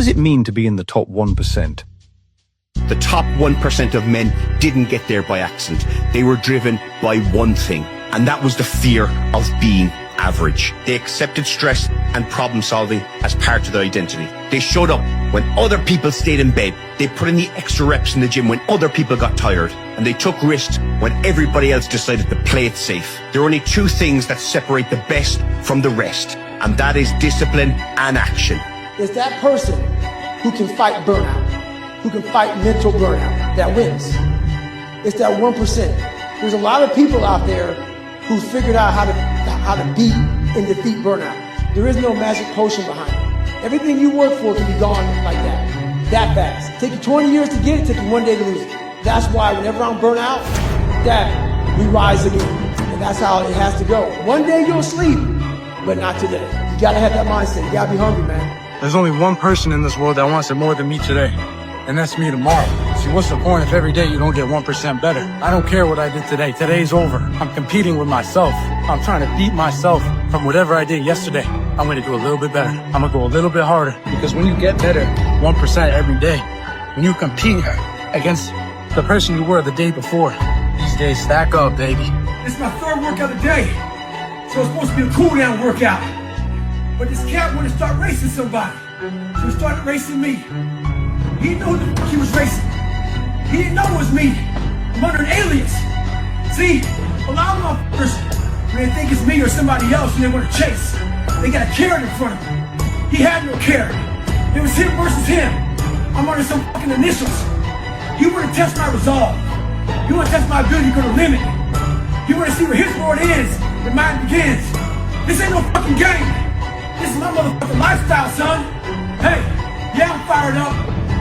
does it mean to be in the top 1%? The top 1% of men didn't get there by accident. They were driven by one thing, and that was the fear of being average. They accepted stress and problem solving as part of their identity. They showed up when other people stayed in bed. They put in the extra reps in the gym when other people got tired. And they took risks when everybody else decided to play it safe. There are only two things that separate the best from the rest, and that is discipline and action. It's that person who can fight burnout, who can fight mental burnout, that wins. It's that 1%. There's a lot of people out there who figured out how to beat and defeat burnout. There is no magic potion behind it. Everything you work for can be gone like that fast. Take you 20 years to get it, take you one day to lose it. That's why whenever I'm burnt out, that we rise again. And that's how it has to go. One day you'll sleep, but not today. You gotta have that mindset. You gotta be hungry, man. There's only one person in this world that wants it more than me today, and that's me tomorrow. See, what's the point if every day you don't get 1% better? I don't care what I did today. Today's over. I'm competing with myself. I'm trying to beat myself from whatever I did yesterday. I'm going to do a little bit better. I'm going to go a little bit harder, because when you get better 1% every day, when you compete against the person you were the day before, these days stack up, baby. This is my third workout of the day, so it's supposed to be a cool down workout. But this cat wanted to start racing somebody, so he started racing me. He didn't know who the fuck he was racing. He didn't know it was me. I'm under an alias. See, a lot of motherfuckers, when they think it's me or somebody else and they want to chase, they got a carrot in front of them. He had no carrot. It was him versus him. I'm under some fucking initials. You want to test my resolve. You want to test my ability to go to limit. You want to see where his world ends and mine begins. This ain't no fucking game. This is my motherfucking lifestyle, son. Hey, yeah, I'm fired up.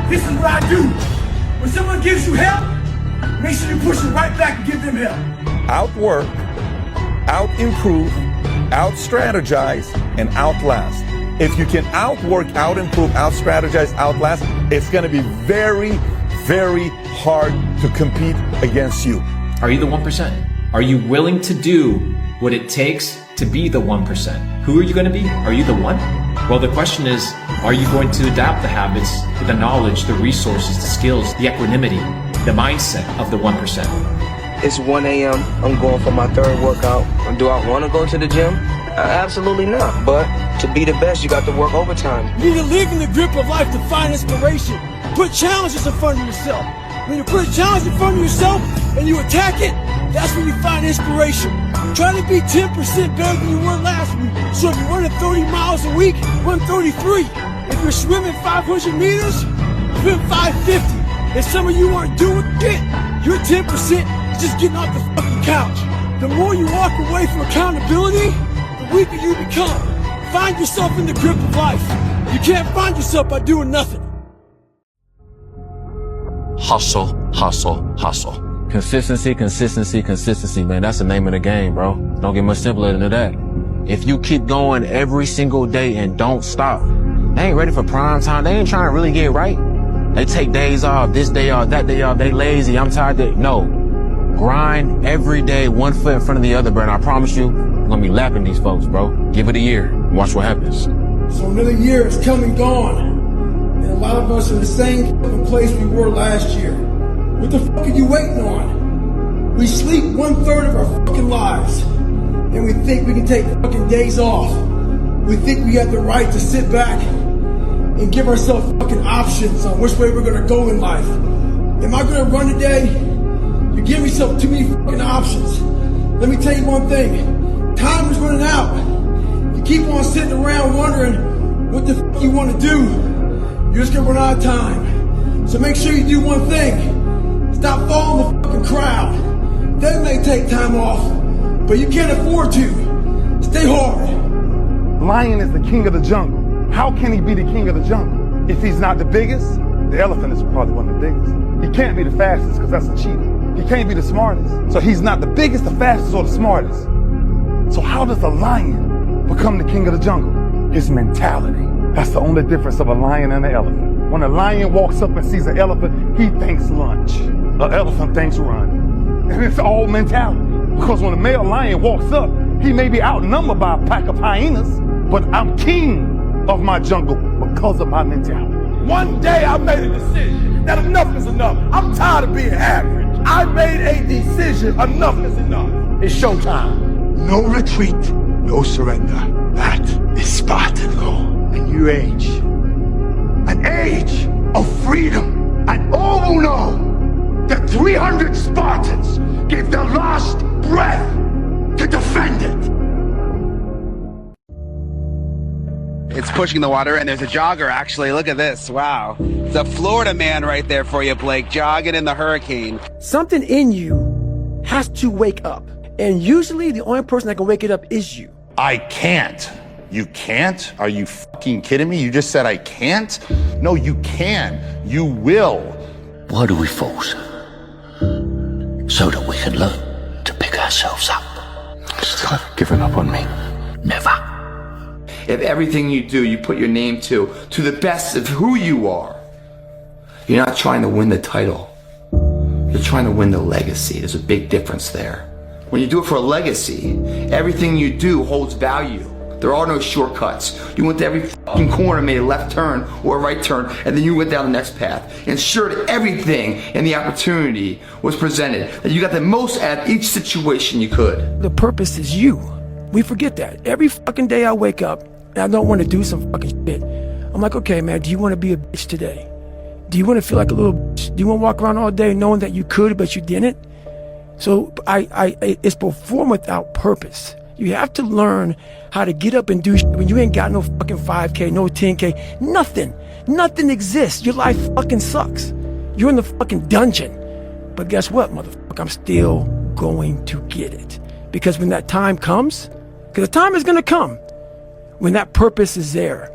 This is what I do. When someone gives you help, make sure you push it right back and give them help. Outwork, out-improve, out-strategize, and outlast. If you can outwork, out-improve, out-strategize, outlast, it's going to be very, very hard to compete against you. Are you the 1%? Are you willing to do what it takes to be the 1%? Who are you going to be? Are you the one? Well, the question is, are you going to adapt the habits, the knowledge, the resources, the skills, the equanimity, the mindset of the 1%? It's 1 a.m. I'm going for my third workout. Do I want to go to the gym? Absolutely not. But to be the best, you got to work overtime. You need to live in the grip of life to find inspiration. Put challenges in front of yourself. When you put a challenge in front of yourself and you attack it, that's when you find inspiration. Try to be 10% better than you were last week. So if you're running 30 miles a week, run 33. If you're swimming 500 meters, swim 550. And some of you aren't doing it. Your 10% is just getting off the fucking couch. The more you walk away from accountability, the weaker you become. Find yourself in the grip of life. You can't find yourself by doing nothing. Hustle, hustle, hustle. Consistency, consistency, consistency, man. That's the name of the game, bro. Don't get much simpler than that. If you keep going every single day and don't stop, they ain't ready for prime time. They ain't trying to really get right. They take days off, this day off, that day off. They lazy. I'm tired. No. Grind every day, one foot in front of the other, bro. And I promise you, I'm gonna be lapping these folks, bro. Give it a year. Watch what happens. So another year is come and gone. And a lot of us are in the same place we were last year. What the fuck are you waiting on? We sleep 1/3 of our fucking lives. And we think we can take fucking days off. We think we have the right to sit back and give ourselves fucking options on which way we're gonna go in life. Am I gonna run today? You give yourself too many fucking options. Let me tell you one thing. Time is running out. You keep on sitting around wondering what the fuck you wanna do, you're just gonna run out of time. So make sure you do one thing. Stop following the fucking crowd. They may take time off, but you can't afford to. Stay hard. Lion is the king of the jungle. How can he be the king of the jungle? If he's not the biggest, the elephant is probably one of the biggest. He can't be the fastest because that's a cheetah. He can't be the smartest. So he's not the biggest, the fastest, or the smartest. So how does a lion become the king of the jungle? His mentality. That's the only difference of a lion and an elephant. When a lion walks up and sees an elephant, he thinks lunch. An elephant thinks run. And it's all mentality. Because when a male lion walks up, he may be outnumbered by a pack of hyenas, but I'm king of my jungle because of my mentality. One day I made a decision that enough is enough. I'm tired of being average. I made a decision, enough is enough. It's showtime. No retreat, no surrender. That is Spartan law. A new age. An age of freedom. And all will know that 300 Spartans gave their last breath to defend it. It's pushing the water, and there's a jogger, actually. Look at this. Wow. It's a Florida man right there for you, Blake, jogging in the hurricane. Something in you has to wake up. And usually the only person that can wake it up is you. I can't. You can't? Are you fucking kidding me? You just said I can't? No, you can. You will. Why do we fall, sir? So that we can learn to pick ourselves up. Still haven't given up on me. Never. If everything you do, you put your name to the best of who you are, you're not trying to win the title. You're trying to win the legacy. There's a big difference there. When you do it for a legacy, everything you do holds value. There are no shortcuts. You went to every fucking corner, made a left turn or a right turn, and then you went down the next path. Ensured everything in the opportunity was presented, that you got the most out of each situation you could. The purpose is you. We forget that. Every fucking day I wake up and I don't want to do some fucking shit. I'm like, okay, man, do you want to be a bitch today? Do you want to feel like a little bitch? Do you want to walk around all day knowing that you could, but you didn't? So it's perform without purpose. You have to learn how to get up and do shit when you ain't got no fucking 5K, no 10K, nothing. Nothing exists. Your life fucking sucks. You're in the fucking dungeon. But guess what, motherfucker? I'm still going to get it. Because when that time comes, because the time is going to come, when that purpose is there,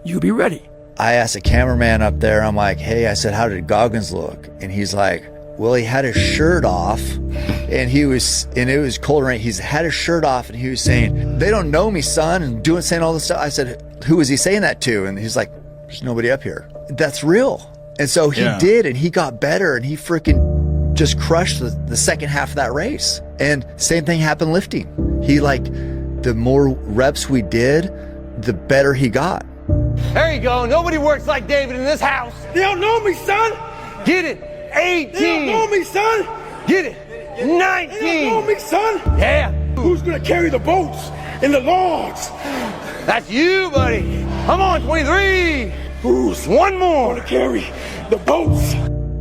you'll be ready. I asked a cameraman up there, I'm like, hey, I said, how did Goggins look? And he's like, well, he had his shirt off and it was cold rain. He's had his shirt off and he was saying, they don't know me, son, and saying all this stuff. I said, who was he saying that to? And he's like, there's nobody up here. That's real. And so he did, and he got better, and he freaking just crushed the second half of that race. And same thing happened lifting. He the more reps we did, the better he got. There you go. Nobody works like David in this house. They don't know me, son. Get it. 18. They don't know me, son. Get it. 19. They don't know me, son. Yeah. Who's gonna carry the boats and the logs? That's you, buddy. Come on, 23. Who's one more gonna carry the boats?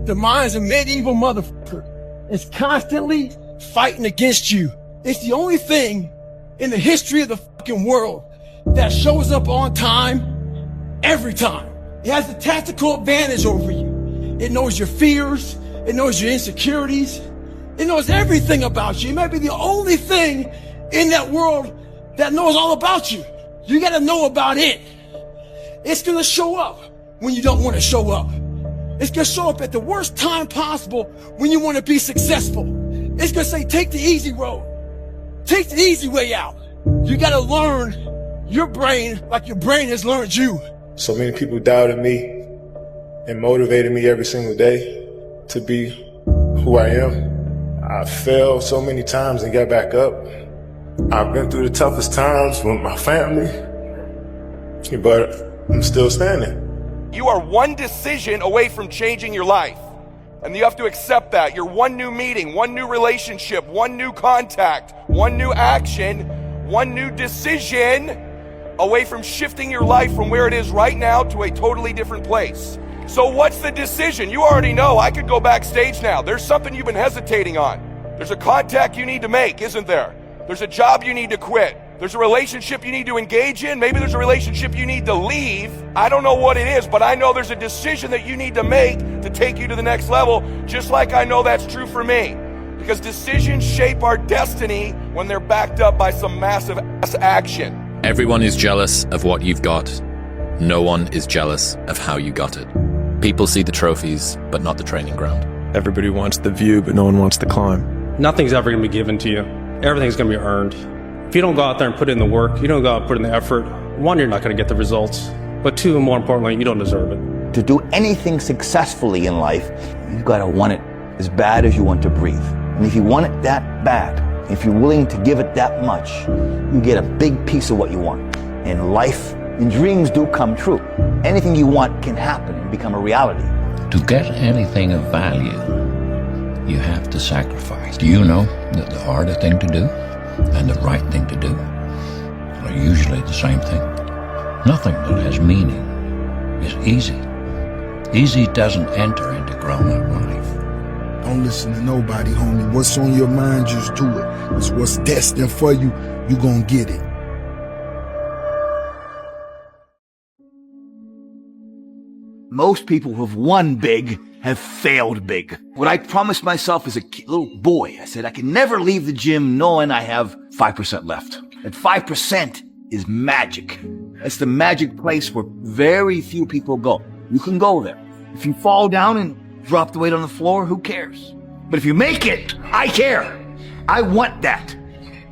The mind's a medieval motherfucker. It's constantly fighting against you. It's the only thing in the history of the fucking world that shows up on time every time. It has a tactical advantage over you. It knows your fears. It knows your insecurities. It knows everything about you. It might be the only thing in that world that knows all about you. You gotta know about it. It's gonna show up when you don't want to show up. It's gonna show up at the worst time possible when you want to be successful. It's gonna say, take the easy road. Take the easy way out. You gotta learn your brain like your brain has learned you. So many people doubted me and motivated me every single day to be who I am. I failed so many times and got back up. I've been through the toughest times with my family, but I'm still standing. You are one decision away from changing your life. And you have to accept that. You're one new meeting, one new relationship, one new contact, one new action, one new decision away from shifting your life from where it is right now to a totally different place. So what's the decision? You already know. I could go backstage now. There's something you've been hesitating on. There's a contact you need to make, isn't there? There's a job you need to quit. There's a relationship you need to engage in. Maybe there's a relationship you need to leave. I don't know what it is, but I know there's a decision that you need to make to take you to the next level, just like I know that's true for me. Because decisions shape our destiny when they're backed up by some massive ass action. Everyone is jealous of what you've got. No one is jealous of how you got it. People see the trophies, but not the training ground. Everybody wants the view, but no one wants the climb. Nothing's ever going to be given to you. Everything's going to be earned. If you don't go out there and put in the work, you don't go out and put in the effort, one, you're not going to get the results. But two, and more importantly, you don't deserve it. To do anything successfully in life, you've got to want it as bad as you want to breathe. And if you want it that bad, if you're willing to give it that much, you get a big piece of what you want. And life and dreams do come true. anything you want can happen and become a reality. To get anything of value, you have to sacrifice. Do you know that the harder thing to do and the right thing to do are usually the same thing? Nothing that has meaning is easy. Easy doesn't enter into grown-up life. Don't listen to nobody, homie. What's on your mind, just do it. It's what's destined for you, you gonna get it. Most people who have won big have failed big. What I promised myself as a little boy, I said I can never leave the gym knowing I have 5% left. That 5% is magic. That's the magic place where very few people go. You can go there. If you fall down and drop the weight on the floor, who cares? But if you make it, I care. I want that.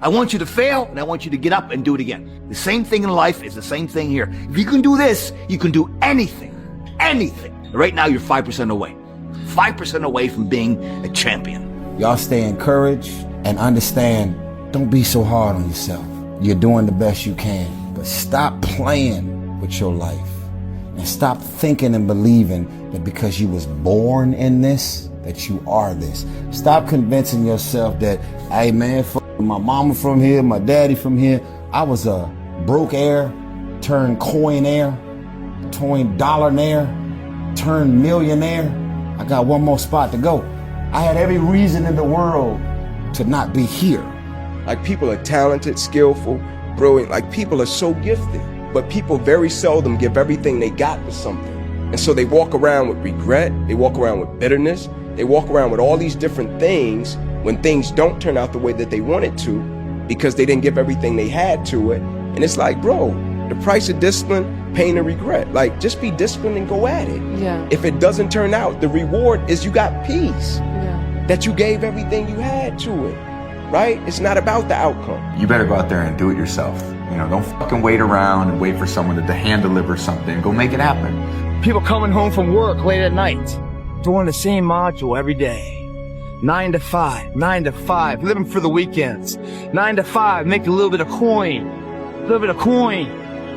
I want you to fail, and I want you to get up and do it again. The same thing in life is the same thing here. If you can do this, you can do anything. Anything. Right now, you're 5% away. 5% away from being a champion. Y'all stay encouraged and understand, don't be so hard on yourself. You're doing the best you can, but stop playing with your life and stop thinking and believing that because you was born in this, that you are this. Stop convincing yourself that, hey man, my mama from here, my daddy from here. I was a broke heir, turned coin heir, turned dollar-naire, turned millionaire. I got one more spot to go. I had every reason in the world to not be here. Like, people are talented, skillful, brilliant. Like, people are so gifted, but people very seldom give everything they got to something. And so they walk around with regret, they walk around with bitterness, they walk around with all these different things when things don't turn out the way that they wanted to because they didn't give everything they had to it. And it's like, bro, the price of discipline, pain and regret. Like, just be disciplined and go at it. Yeah. If it doesn't turn out, the reward is you got peace. Yeah. That you gave everything you had to it, right? It's not about the outcome. You better go out there and do it yourself. You know, don't fucking wait around and wait for someone to hand deliver something. Go make it happen. People coming home from work late at night, doing the same module every day. 9 to 5, 9 to 5, living for the weekends. 9 to 5, make a little bit of coin,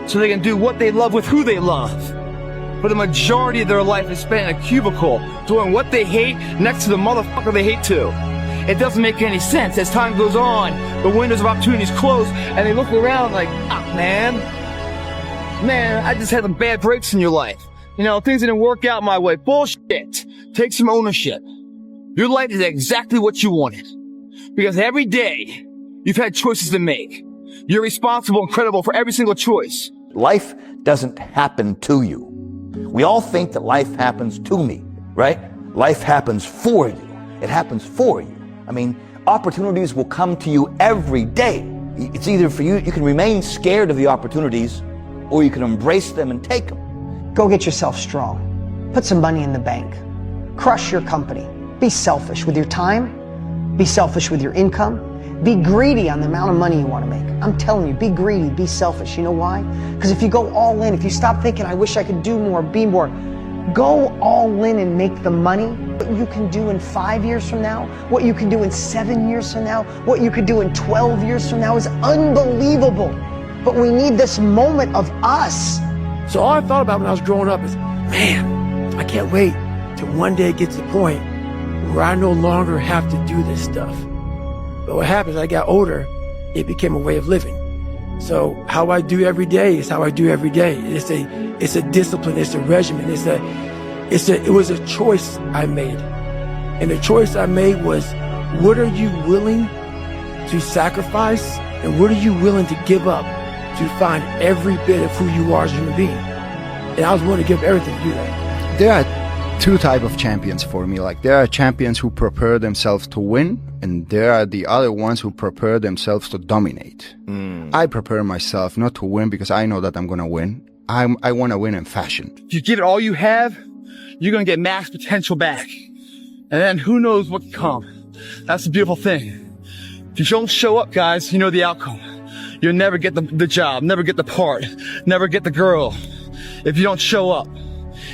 so they can do what they love with who they love. But the majority of their life is spent in a cubicle, doing what they hate next to the motherfucker they hate too. It doesn't make any sense. As time goes on, the windows of opportunities close, and they look around like, man, I just had some bad breaks in your life. You know, things didn't work out my way. Bullshit. Take some ownership. Your life is exactly what you wanted. Because every day, you've had choices to make. You're responsible and credible for every single choice. Life doesn't happen to you. We all think that life happens to me, right? Life happens for you. It happens for you. I mean, opportunities will come to you every day. It's either for you, you can remain scared of the opportunities, or you can embrace them and take them. Go get yourself strong. Put some money in the bank. Crush your company. Be selfish with your time. Be selfish with your income. Be greedy on the amount of money you want to make. I'm telling you, be greedy, be selfish. You know why? Because if you go all in, if you stop thinking, I wish I could do more, be more, go all in and make the money. What you can do in 5 years from now, what you can do in 7 years from now, what you could do in 12 years from now is unbelievable. But we need this moment of us. So all I thought about when I was growing up is, man, I can't wait till one day it gets to the point where I no longer have to do this stuff. But what happens, I got older, it became a way of living. So how I do every day is how I do every day. It's a discipline, it's a regimen, it was a choice I made. And the choice I made was, what are you willing to sacrifice and what are you willing to give up to find every bit of who you are as a human being? And I was willing to give everything to do that. There are two types of champions for me. Like, there are champions who prepare themselves to win, and there are the other ones who prepare themselves to dominate. I prepare myself not to win because I know that I'm going to win. I want to win in fashion. If you give it all you have, you're going to get max potential back. And then who knows what can come. That's the beautiful thing. If you don't show up, guys, you know the outcome. You'll never get the job, never get the part, never get the girl if you don't show up.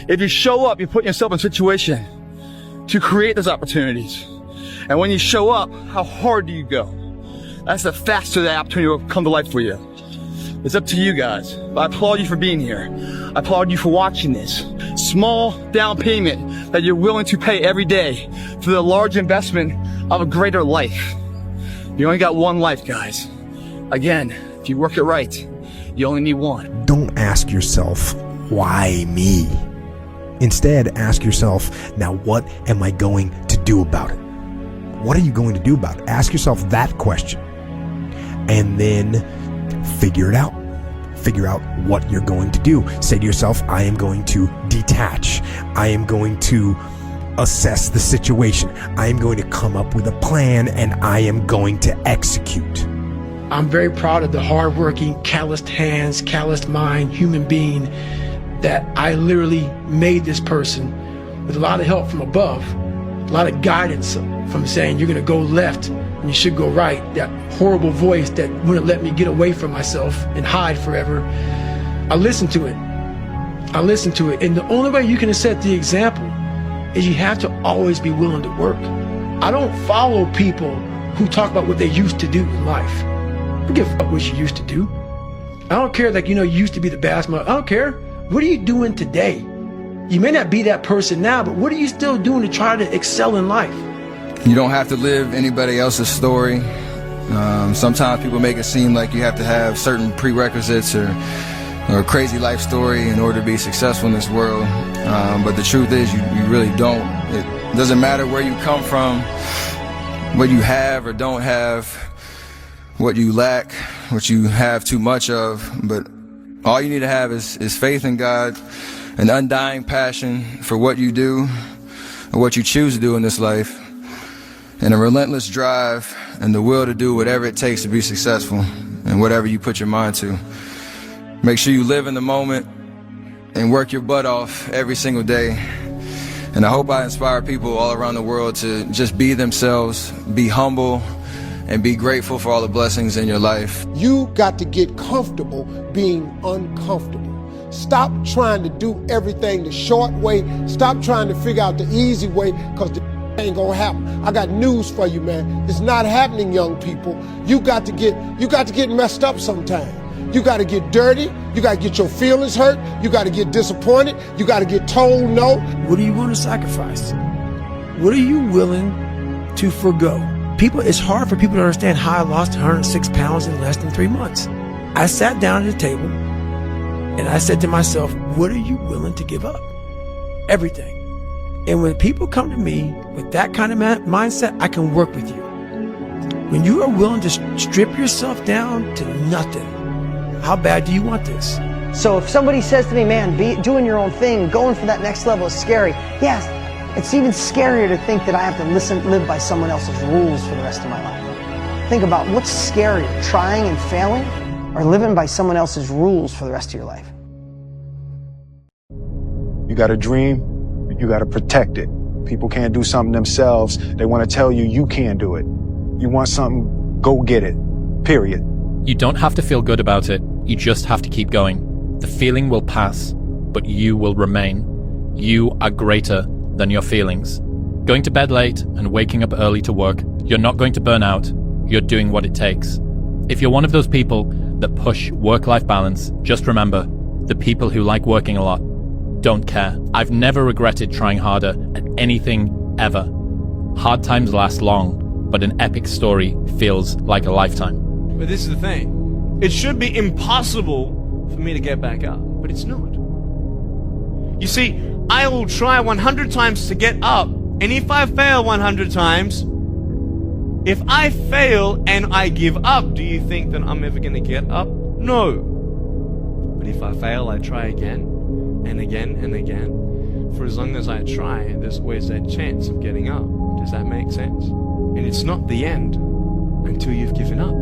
If you show up, you're putting yourself in a situation to create those opportunities. And when you show up, how hard do you go? That's the faster that opportunity will come to life for you. It's up to you guys. But I applaud you for being here. I applaud you for watching this. Small down payment that you're willing to pay every day for the large investment of a greater life. You only got one life, guys. Again, if you work it right, you only need one. Don't ask yourself, why me? Instead, ask yourself, now what am I going to do about it? What are you going to do about it? Ask yourself that question. And then figure it out. Figure out what you're going to do. Say to yourself, I am going to detach. I am going to assess the situation. I am going to come up with a plan, and I am going to execute. I'm very proud of the hardworking, calloused hands, calloused mind, human being that I literally made this person with a lot of help from above, a lot of guidance from saying you're going to go left and you should go right. That horrible voice that wouldn't let me get away from myself and hide forever. I listened to it. I listened to it. And the only way you can set the example is you have to always be willing to work. I don't follow people who talk about what they used to do in life. I don't give a fuck what you used to do. I don't care that, you used to be the best mother. I don't care. What are you doing today? You may not be that person now, but what are you still doing to try to excel in life? You don't have to live anybody else's story. Sometimes people make it seem like you have to have certain prerequisites or a crazy life story in order to be successful in this world. But the truth is you really don't. It doesn't matter where you come from, what you have or don't have, what you lack, what you have too much of, but all you need to have is faith in God, an undying passion for what you do or what you choose to do in this life, and a relentless drive and the will to do whatever it takes to be successful and whatever you put your mind to. Make sure you live in the moment and work your butt off every single day. And I hope I inspire people all around the world to just be themselves, be humble, and be grateful for all the blessings in your life. You got to get comfortable being uncomfortable. Stop trying to do everything the short way. Stop trying to figure out the easy way, because the ain't gonna happen. I got news for you, man. It's not happening, young people. You got to get messed up sometime. You got to get dirty. You got to get your feelings hurt. You got to get disappointed. You got to get told no. What are you willing to sacrifice? What are you willing to forgo? It's hard for people to understand how I lost 106 pounds in less than 3 months. I sat down at the table and I said to myself, what are you willing to give up? Everything. And when people come to me with that kind of mindset, I can work with you. When you are willing to strip yourself down to nothing, how bad do you want this? So if somebody says to me, man, doing your own thing, going for that next level is scary. Yes, it's even scarier to think that I have to live by someone else's rules for the rest of my life. Think about what's scarier, trying and failing, or living by someone else's rules for the rest of your life. You got a dream, you got to protect it. People can't do something themselves. They want to tell you you can't do it. You want something, go get it. Period. You don't have to feel good about it. You just have to keep going. The feeling will pass, but you will remain. You are greater than your feelings. Going to bed late and waking up early to work, you're not going to burn out. You're doing what it takes. If you're one of those people that push work-life balance, just remember, the people who like working a lot don't care. I've never regretted trying harder at anything ever. Hard times last long, but an epic story feels like a lifetime. But this is the thing. It should be impossible for me to get back up, but it's not. You see, I will try 100 times to get up, and if I fail 100 times, if I fail and I give up, do you think that I'm ever going to get up? No. But if I fail, I try again, and again, and again. For as long as I try, there's always that chance of getting up. Does that make sense? And it's not the end until you've given up.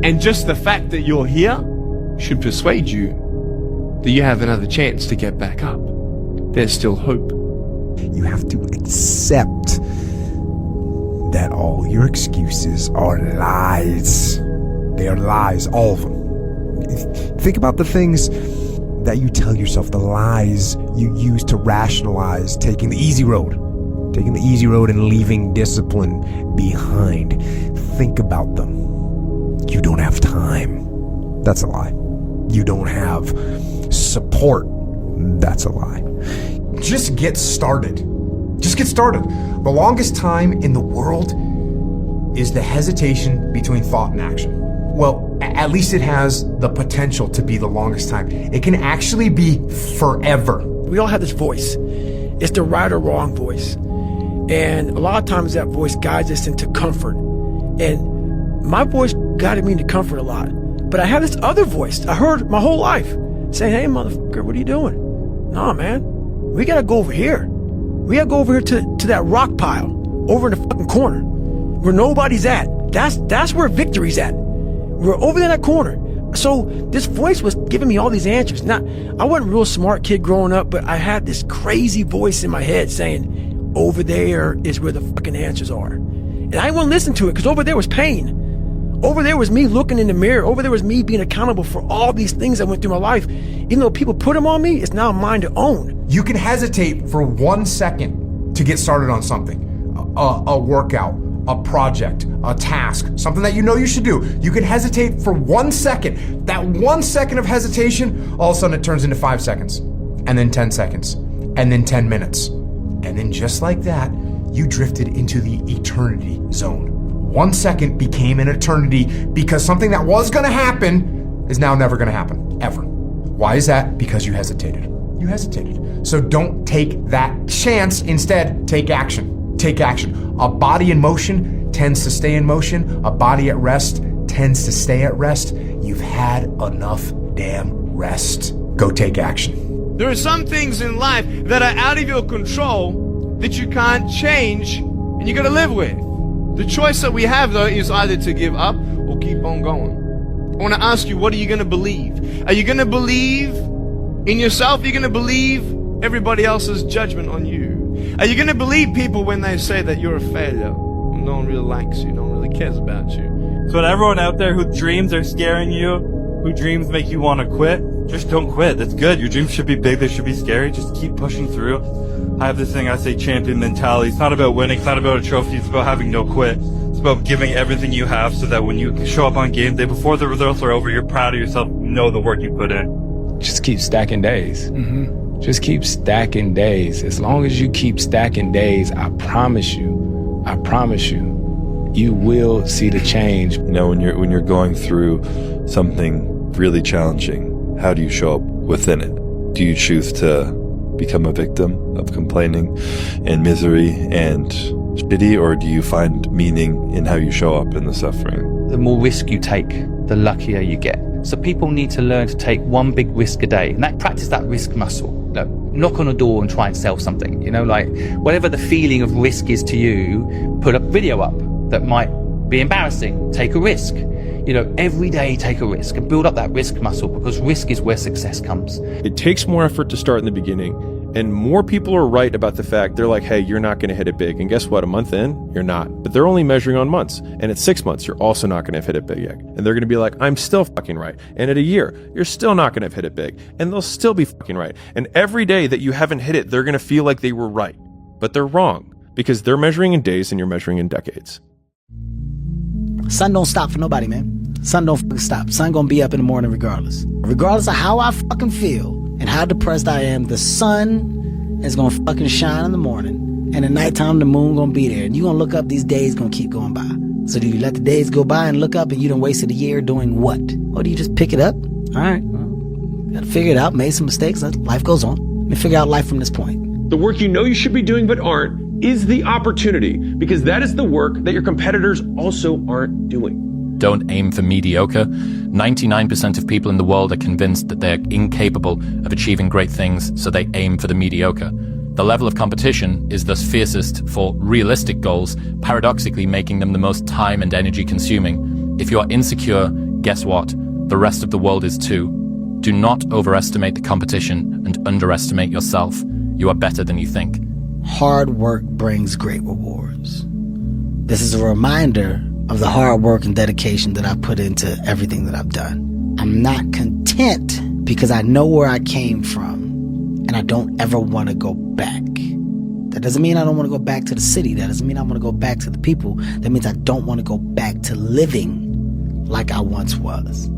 And just the fact that you're here should persuade you that you have another chance to get back up. There's still hope. You have to accept that all your excuses are lies. They are lies, all of them. Think about the things that you tell yourself, the lies you use to rationalize taking the easy road. Taking the easy road and leaving discipline behind. Think about them. You don't have time. That's a lie. You don't have support. That's a lie. Just get started. Just get started. The longest time in the world is the hesitation between thought and action. Well, at least it has the potential to be the longest time. It can actually be forever. We all have this voice. It's the right or wrong voice. And a lot of times that voice guides us into comfort. And my voice guided me into comfort a lot. But I have this other voice I heard my whole life saying, hey, motherfucker, what are you doing? Nah, man, we gotta go over here. We gotta go over here to that rock pile over in the fucking corner where nobody's at. That's where victory's at. We're over there in that corner. So this voice was giving me all these answers. Now, I wasn't a real smart kid growing up, but I had this crazy voice in my head saying, over there is where the fucking answers are. And I wouldn't listen to it because over there was pain. Over there was me looking in the mirror. Over there was me being accountable for all these things that went through my life. Even though people put them on me, it's now mine to own. You can hesitate for 1 second to get started on something. A workout, a project, a task, something that you know you should do. You can hesitate for 1 second. That 1 second of hesitation, all of a sudden it turns into 5 seconds, and then 10 seconds, and then 10 minutes. And then just like that, you drifted into the eternity zone. 1 second became an eternity because something that was gonna happen is now never gonna happen, ever. Why is that? Because you hesitated. You hesitated. So don't take that chance. Instead, take action. Take action. A body in motion tends to stay in motion. A body at rest tends to stay at rest. You've had enough damn rest. Go take action. There are some things in life that are out of your control that you can't change and you gotta live with. The choice that we have, though, is either to give up or keep on going. I want to ask you, what are you going to believe? Are you going to believe in yourself? Are you going to believe everybody else's judgment on you? Are you going to believe people when they say that you're a failure? No one really likes you. No one really cares about you. So to everyone out there whose dreams are scaring you, whose dreams make you want to quit, just don't quit. That's good. Your dreams should be big. They should be scary. Just keep pushing through. I have this thing I say, champion mentality. It's not about winning. It's not about a trophy. It's about having no quit. It's about giving everything you have so that when you show up on game day, before the results are over, you're proud of yourself. You know the work you put in. Just keep stacking days. Mm-hmm. Just keep stacking days. As long as you keep stacking days, I promise you, you will see the change. You know, when you're going through something really challenging, how do you show up within it? Do you choose to become a victim of complaining and misery and shitty, or do you find meaning in how you show up in the suffering? The more risk you take, the luckier you get. So people need to learn to take one big risk a day, and practice that risk muscle. Knock on a door and try and sell something. You know, like whatever the feeling of risk is to you, put a video up that might be embarrassing. Take a risk. You know, every day take a risk and build up that risk muscle, because risk is where success comes. It takes more effort to start in the beginning, and more people are right about the fact they're like, hey, you're not going to hit it big. And guess what? A month in, you're not. But they're only measuring on months. And at 6 months, you're also not going to have hit it big yet. And they're going to be like, I'm still fucking right. And at a year, you're still not going to have hit it big. And they'll still be fucking right. And every day that you haven't hit it, they're going to feel like they were right. But they're wrong, because they're measuring in days and you're measuring in decades. Sun don't stop for nobody, man. Sun don't fucking stop. Sun gonna be up in the morning regardless. Regardless of how I fucking feel and how depressed I am, the sun is gonna fucking shine in the morning. And at nighttime, the moon gonna be there. And you gonna look up, these days gonna keep going by. So do you let the days go by and look up and you done wasted a year doing what? Or do you just pick it up? All right, well, gotta figure it out, made some mistakes, life goes on. Let me figure out life from this point. The work you know you should be doing but aren't is the opportunity, because that is the work that your competitors also aren't doing. Don't aim for mediocre. 99% of people in the world are convinced that they're incapable of achieving great things, so they aim for the mediocre. The level of competition is thus fiercest for realistic goals, paradoxically making them the most time and energy consuming. If you are insecure, guess what? The rest of the world is too. Do not overestimate the competition and underestimate yourself. You are better than you think. Hard work brings great rewards. This is a reminder of the hard work and dedication that I put into everything that I've done. I'm not content because I know where I came from and I don't ever want to go back. That doesn't mean I don't want to go back to the city. That doesn't mean I want to go back to the people. That means I don't want to go back to living like I once was.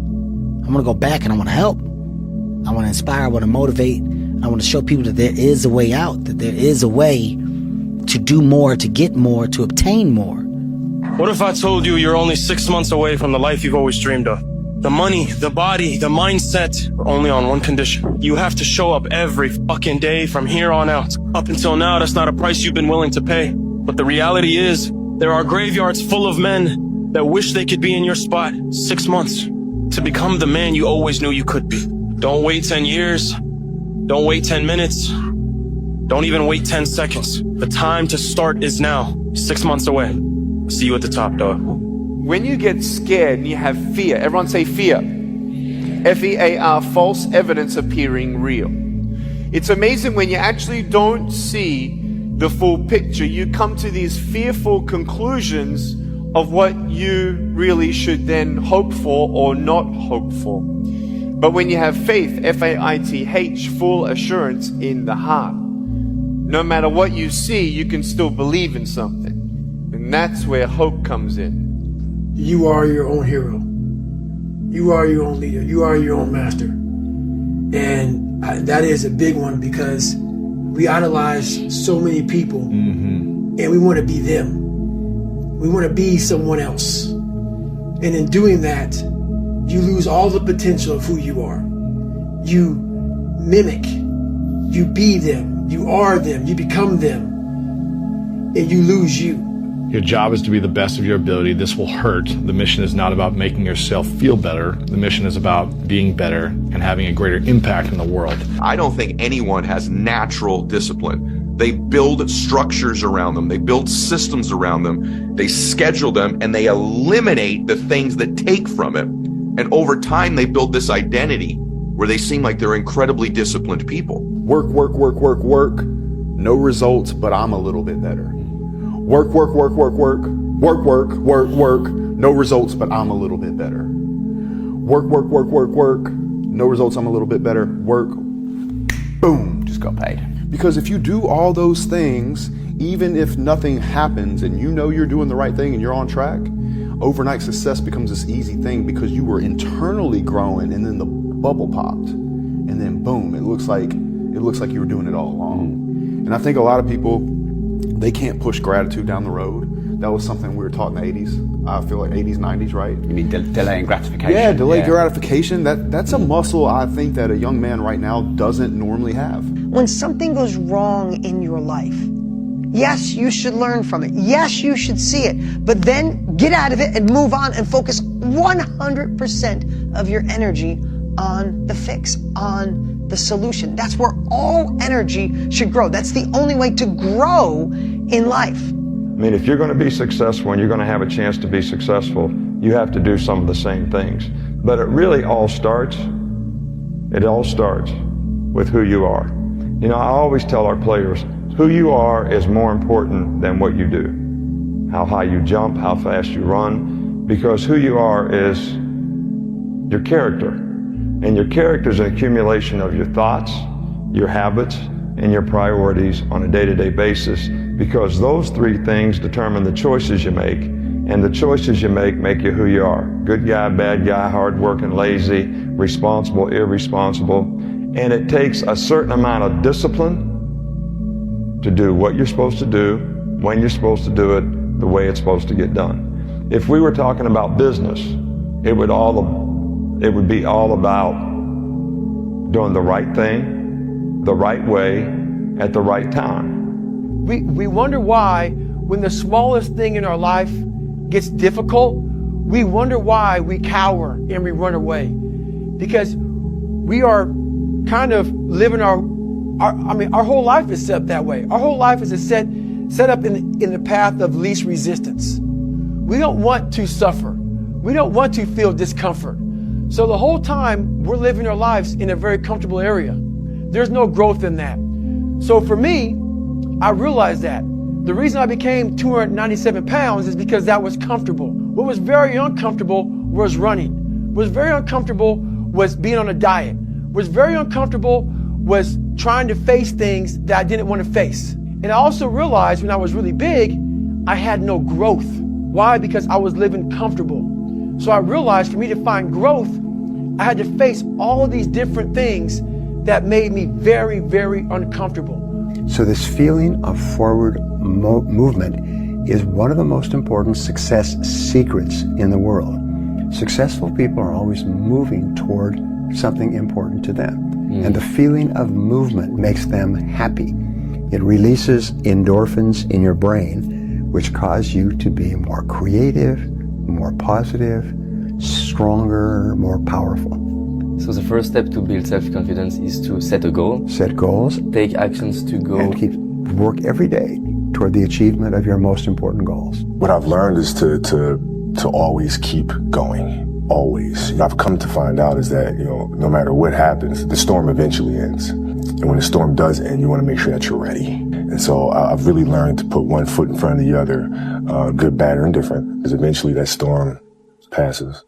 I want to go back and I want to help. I want to inspire, I want to motivate. I want to show people that there is a way out, that there is a way to do more, to get more, to obtain more. What if I told you you're only 6 months away from the life you've always dreamed of? The money, the body, the mindset, only on one condition. You have to show up every fucking day from here on out. Up until now, that's not a price you've been willing to pay. But the reality is, there are graveyards full of men that wish they could be in your spot. 6 months to become the man you always knew you could be. Don't wait 10 years. Don't wait 10 minutes. Don't even wait 10 seconds. The time to start is now. 6 months away. See you at the top, dog. When you get scared and you have fear, everyone say fear. F-E-A-R, false evidence appearing real. It's amazing when you actually don't see the full picture. You come to these fearful conclusions of what you really should then hope for or not hope for. But when you have faith, F-A-I-T-H, full assurance in the heart, no matter what you see, you can still believe in something. And that's where hope comes in. You are your own hero. You are your own leader. You are your own master. And that is a big one because we idolize so many people and we want to be them. We want to be someone else. And in doing that, you lose all the potential of who you are. You mimic. You be them. You are them. You become them. And you lose you. Your job is to be the best of your ability. This will hurt. The mission is not about making yourself feel better. The mission is about being better and having a greater impact in the world. I don't think anyone has natural discipline. They build structures around them. They build systems around them. They schedule them and they eliminate the things that take from it. And over time, they build this identity where they seem like they're incredibly disciplined people. Work, work, work, work, work. No results, but I'm a little bit better. Work, work, work, work, work. Work, work, work, work. No results, but I'm a little bit better. Work, work, work, work, work. No results, I'm a little bit better. Work. Boom, just got paid. Because if you do all those things, even if nothing happens and you know you're doing the right thing and you're on track, overnight success becomes this easy thing because you were internally growing and then the bubble popped. And then boom, it looks like you were doing it all along. And I think a lot of people, they can't push gratitude down the road. That was something we were taught in the 80s. I feel like 80s, 90s, right? You mean delaying gratification? Yeah, delayed gratification. That's a muscle I think that a young man right now doesn't normally have. When something goes wrong in your life, yes, you should learn from it. Yes, you should see it. But then get out of it and move on and focus 100% of your energy on the fix, on the solution. That's where all energy should grow. That's the only way to grow in life. I mean, if you're going to be successful and you're going to have a chance to be successful, you have to do some of the same things. But it really all starts with who you are. You know, I always tell our players, who you are is more important than what you do. How high you jump, how fast you run, because who you are is your character. And your character is an accumulation of your thoughts, your habits, and your priorities on a day-to-day basis, because those three things determine the choices you make, and the choices you make you who you are. Good guy, bad guy, hardworking, lazy, responsible, irresponsible. And it takes a certain amount of discipline to do what you're supposed to do, when you're supposed to do it, the way it's supposed to get done. If we were talking about business, it would be all about doing the right thing, the right way, at the right time. We wonder why, when the smallest thing in our life gets difficult, we wonder why we cower and we run away. Because we are kind of living our whole life is set up that way. Our whole life is set up in the path of least resistance. We don't want to suffer. We don't want to feel discomfort. So the whole time we're living our lives in a very comfortable area. There's no growth in that. So for me, I realized that the reason I became 297 pounds is because that was comfortable. What was very uncomfortable was running. What was very uncomfortable was being on a diet. What was very uncomfortable was trying to face things that I didn't want to face. And I also realized when I was really big, I had no growth. Why? Because I was living comfortable. So I realized for me to find growth, I had to face all of these different things that made me very, very uncomfortable. So this feeling of forward movement is one of the most important success secrets in the world. Successful people are always moving toward something important to them. And the feeling of movement makes them happy. It releases endorphins in your brain, which cause you to be more creative, more positive, stronger, more powerful. So the first step to build self-confidence is to set a goal. Set goals. Take actions to go. And work every day toward the achievement of your most important goals. What I've learned is to always keep going. Always. I've come to find out is that, no matter what happens, the storm eventually ends. And when the storm does end, you want to make sure that you're ready. And so I've really learned to put one foot in front of the other, good, bad, or indifferent, because eventually that storm passes.